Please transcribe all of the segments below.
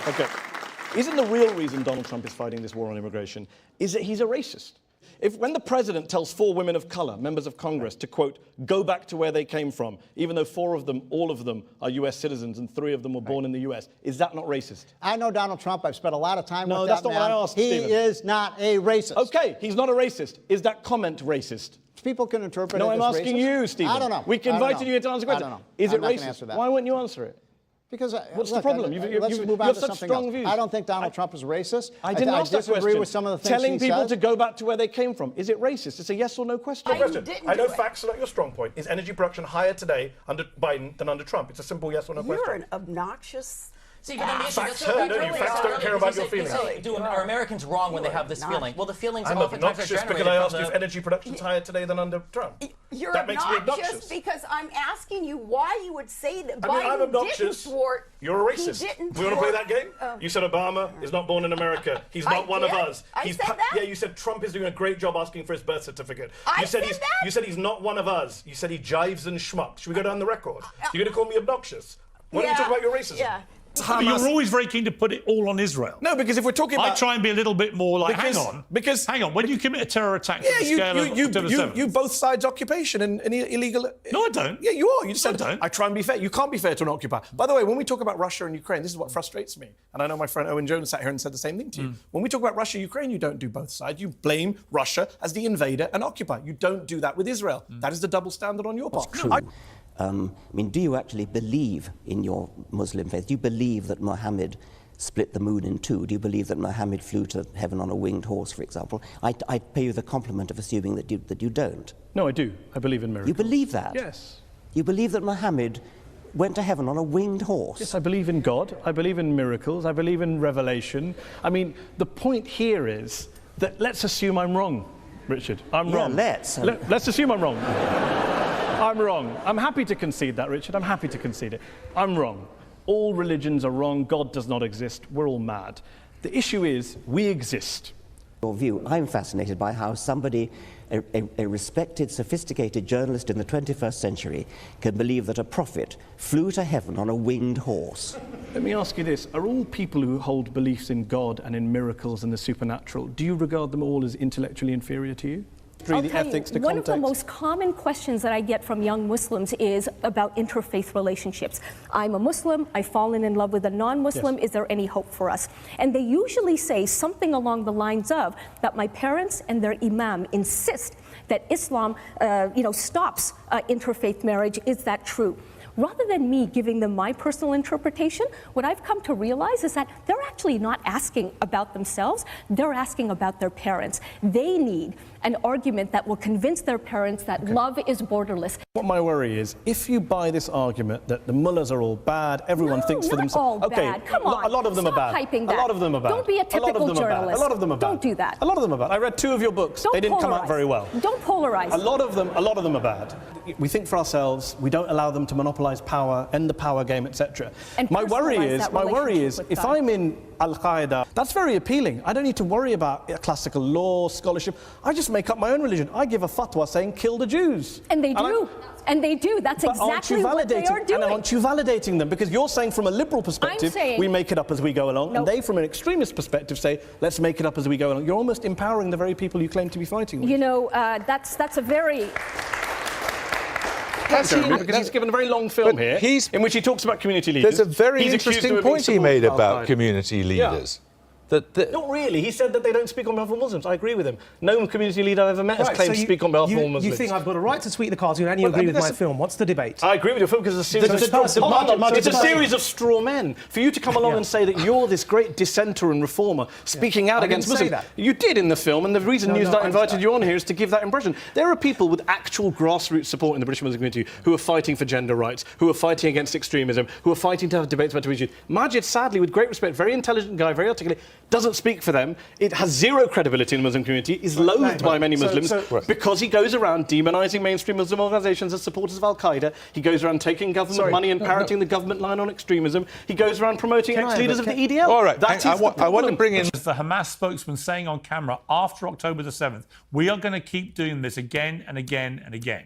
Okay. Isn't the real reason Donald Trump is fighting this war on immigration is that he's a racist? When the president tells 4 women of color, members of Congress, to, quote, go back to where they came from, even though 4 of them, all of them, are U.S. citizens and 3 of them were born in the U.S., is that not racist? I know Donald Trump. I've spent a lot of time with that man. No, that's not what I asked, He Stephen. is not a racist. Okay, he's not a racist. Is that comment racist? People can interpret it No, as I'm asking racist. you, Stephen. I don't know. We invited you to answer the question. I don't know. Is I'm it not gonna answer racist? that. Why won't you answer it? Because what's the problem? Let's move on to something else. Views. I don't think Donald Trump is racist. I didn't ask that disagree question. with some of the things Telling he people says. to go back to where they came from. Is it racist? It's a yes or no question. I know facts are not your strong point. Is energy production higher today under Biden than under Trump? It's a simple yes or no question. You're an obnoxious... See, facts don't care about your feelings. Are Americans wrong when they have this feeling? Well, the feelings I'm oftentimes are obnoxious generated because I asked from you if energy production is higher today than under Trump. You're that makes me obnoxious because I'm asking you why you would say that I mean, I'm Biden obnoxious. didn't thwart... You're a racist. We want to play that game? You said Obama is not born in America. He's not one of us. I said that? Yeah, you said Trump is doing a great job asking for his birth certificate. I said that? You said he's not one of us. You said he jives and schmucks. Should we go down the record? You're going to call me obnoxious? Why don't you talk about your racism? Yeah. But you're always very keen to put it all on Israel. No, because if we're talking about... I try and be a little bit more like, hang on, when you commit a terror attack on the scale of October 7th... You both sides occupation and illegal... No, I don't. Yeah, you are. You just said, I don't. I try and be fair. You can't be fair to an occupier. By the way, when we talk about Russia and Ukraine, this is what frustrates me. And I know my friend Owen Jones sat here and said the same thing to you. When we talk about Russia and Ukraine, you don't do both sides. You blame Russia as the invader and occupier. You don't do that with Israel. That is the double standard on your part. That's true. I mean, do you actually believe in your Muslim faith? Do you believe that Muhammad split the moon in 2? Do you believe that Muhammad flew to heaven on a winged horse, for example? I pay you the compliment of assuming that you don't. No, I do. I believe in miracles. You believe that? Yes. You believe that Muhammad went to heaven on a winged horse? Yes, I believe in God. I believe in miracles. I believe in revelation. I mean, the point here is that let's assume I'm wrong, Richard. I'm wrong. Let's assume I'm wrong. I'm wrong. I'm happy to concede that, Richard. I'm happy to concede it. I'm wrong. All religions are wrong. God does not exist. We're all mad. The issue is we exist. Your view. I'm fascinated by how somebody, a respected, sophisticated journalist in the 21st century, can believe that a prophet flew to heaven on a winged horse. Let me ask you this. Are all people who hold beliefs in God and in miracles and the supernatural, do you regard them all as intellectually inferior to you? One of the most common questions that I get from young Muslims is about interfaith relationships. I'm a Muslim, I've fallen in love with a non-Muslim, Yes. Is there any hope for us? And they usually say something along the lines of that my parents and their imam insist that Islam stops interfaith marriage. Is that true? Rather than me giving them my personal interpretation, what I've come to realize is that they're actually not asking about themselves, they're asking about their parents. They need an argument that will convince their parents that love is borderless. What my worry is, if you buy this argument that the mullahs are all bad, everyone thinks for themselves... all bad. Come on. A lot of them are bad. Stop hyping that. A lot of them are bad. Don't be a typical journalist. A lot of them are bad. Don't do that. A lot of them are bad. I read 2 of your books. They didn't come out very well. Don't polarize. A lot of them are bad. We think for ourselves, we don't allow them to monopolize power, end the power game, etc. My worry is, if I'm in Al-Qaeda, that's very appealing. I don't need to worry about classical law, scholarship. I just make up my own religion. I give a fatwa saying, kill the Jews. And they do. And they do. That's exactly what they are doing. And aren't you validating them? Because you're saying from a liberal perspective, we make it up as we go along. And they, from an extremist perspective, say, let's make it up as we go along. You're almost empowering the very people you claim to be fighting with. You know, that's a very... Because he's given a very long film here in which he talks about community leaders. There's a very interesting point he made about community leaders. Not really. He said that they don't speak on behalf of Muslims. I agree with him. No community leader I've ever met has claimed to speak on behalf of all Muslims. You think I've got a right to tweet the cartoon and you agree with my film. What's the debate? I agree with your film because it's a series of straw men. For you to come along and say that you're this great dissenter and reformer speaking out against Muslims. You did in the film, and the reason Newsnight invited you on here is to give that impression. There are people with actual grassroots support in the British Muslim community who are fighting for gender rights, who are fighting against extremism, who are fighting to have debates about religion. Majid, sadly, with great respect, very intelligent guy, very articulate, doesn't speak for them. It has zero credibility in the Muslim community, is loathed by many Muslims because he goes around demonising mainstream Muslim organisations as supporters of Al-Qaeda. He goes around taking government money and parroting the government line on extremism. He goes around promoting ex-leaders of the EDL. All right, I want to bring in... The Hamas spokesman saying on camera after October the 7th, we are going to keep doing this again and again and again.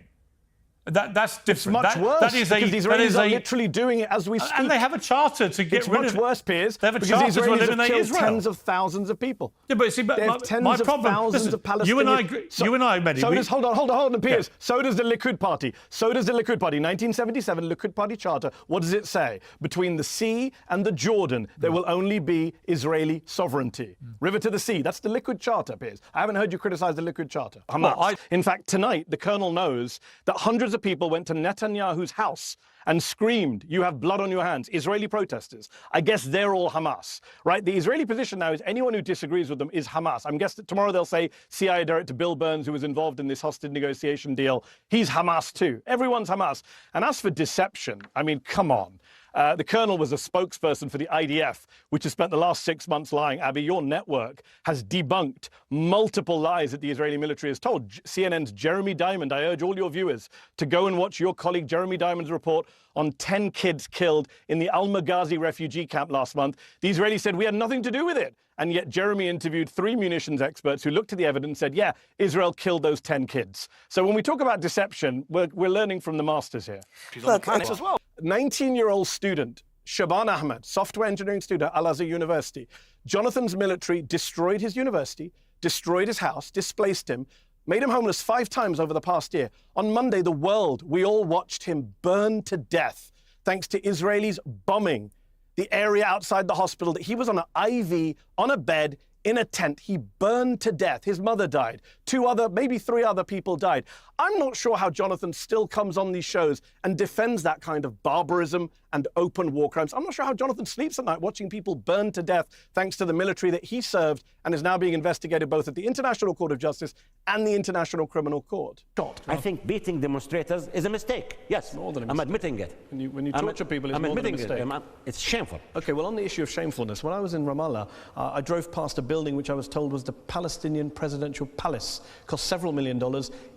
That's different. It's much worse because the Israelis are literally doing it as we speak. And they have a charter to get rid of it. It's much worse, Piers, they have a because charter the Israelis have killed Israel. tens of thousands of people. Yeah, but see, they have tens of thousands of Palestinians. You and I, Mehdi. Hold on, Piers. Yeah. So does the Likud Party. 1977 Likud Party charter. What does it say? Between the sea and the Jordan, there will only be Israeli sovereignty. River to the sea. That's the Likud charter, Piers. I haven't heard you criticize the Likud charter. Hamas. In fact, tonight, the colonel knows that hundreds of people went to Netanyahu's house and screamed, "You have blood on your hands." Israeli protesters. I guess they're all Hamas, right? The Israeli position now is anyone who disagrees with them is Hamas. I'm guessing tomorrow they'll say CIA Director Bill Burns, who was involved in this hostage negotiation deal, he's Hamas too. Everyone's Hamas. And as for deception, I mean, come on. The colonel was a spokesperson for the IDF, which has spent the last 6 months lying. Abby, your network has debunked multiple lies that the Israeli military has told. CNN's Jeremy Diamond, I urge all your viewers to go and watch your colleague Jeremy Diamond's report on 10 kids killed in the Al-Maghazi refugee camp last month. The Israelis said we had nothing to do with it. And yet Jeremy interviewed 3 munitions experts who looked at the evidence and said, yeah, Israel killed those 10 kids. So when we talk about deception, we're learning from the masters here. She's on the planet as well. 19-year-old student, Shaban Ahmed, software engineering student at Al-Azhar University. Jonathan's military destroyed his university, destroyed his house, displaced him, made him homeless 5 times over the past year. On Monday, the world, we all watched him burn to death thanks to Israelis bombing the area outside the hospital that he was on an IV, on a bed, in a tent. He burned to death. His mother died. 2 other, maybe 3 other people died. I'm not sure how Jonathan still comes on these shows and defends that kind of barbarism and open war crimes. I'm not sure how Jonathan sleeps at night watching people burn to death thanks to the military that he served and is now being investigated both at the International Court of Justice and the International Criminal Court. I think beating demonstrators is a mistake. Yes, I'm admitting it. When you torture people, it's more than a mistake. It's shameful. Okay, well, on the issue of shamefulness, when I was in Ramallah, I drove past a building which I was told was the Palestinian presidential palace. Cost several $1 million.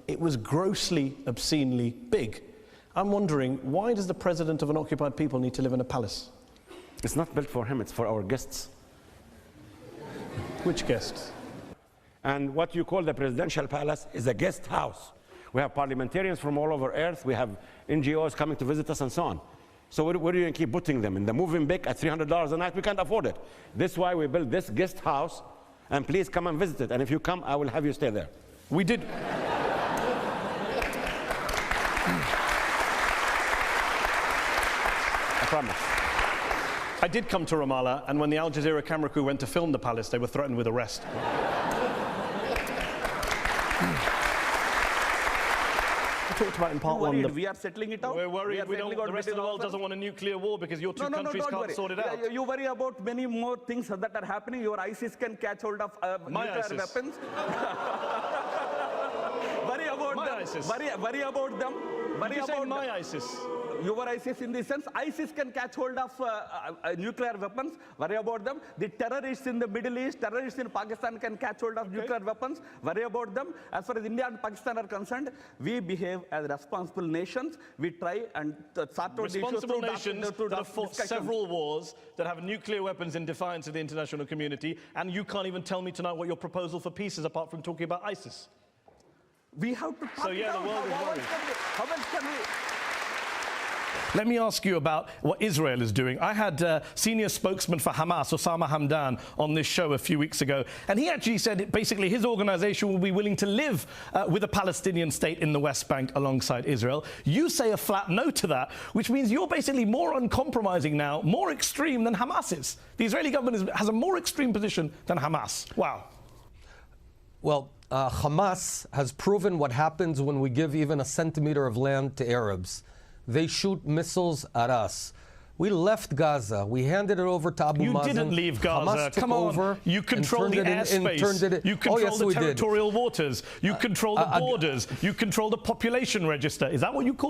It was grossly, obscenely big. I'm wondering, why does the president of an occupied people need to live in a palace? It's not built for him, it's for our guests. Which guests? And what you call the presidential palace is a guest house. We have parliamentarians from all over Earth, we have NGOs coming to visit us and so on. So where are you going to keep putting them? In the moving bic at $300 a night? We can't afford it. This is why we built this guest house, and please come and visit it. And if you come, I will have you stay there. We did. I promise. I did come to Ramallah, and when the Al Jazeera camera crew went to film the palace, they were threatened with arrest. We talked about in part one. We are settling it out. We're worried. The rest of the world doesn't want a nuclear war because your two countries can't sort it out. You worry about many more things that are happening. Your ISIS can catch hold of nuclear weapons. Worry about them. ISIS. Worry about them. Worry about my ISIS. Your ISIS in the sense, ISIS can catch hold of nuclear weapons. Worry about them. The terrorists in the Middle East, terrorists in Pakistan can catch hold of nuclear weapons. Worry about them. As far as India and Pakistan are concerned, we behave as responsible nations. We try and sort out responsible nations that have fought several wars, that have nuclear weapons in defiance of the international community, and you can't even tell me tonight what your proposal for peace is apart from talking about ISIS. We have to talk So yeah, the world is worried. How else can we? Let me ask you about what Israel is doing. I had senior spokesman for Hamas, Osama Hamdan, on this show a few weeks ago, and he actually said basically his organization will be willing to live with a Palestinian state in the West Bank alongside Israel. You say a flat no to that, which means you're basically more uncompromising now, more extreme than Hamas is. The Israeli government has a more extreme position than Hamas. Wow. Well, Hamas has proven what happens when we give even a centimeter of land to Arabs. They shoot missiles at us. We left Gaza. We handed it over to Abu Mazen. You didn't leave Gaza. Come on. Over you control the airspace. You control the territorial waters. You control the borders. You control the population register. Is that what you call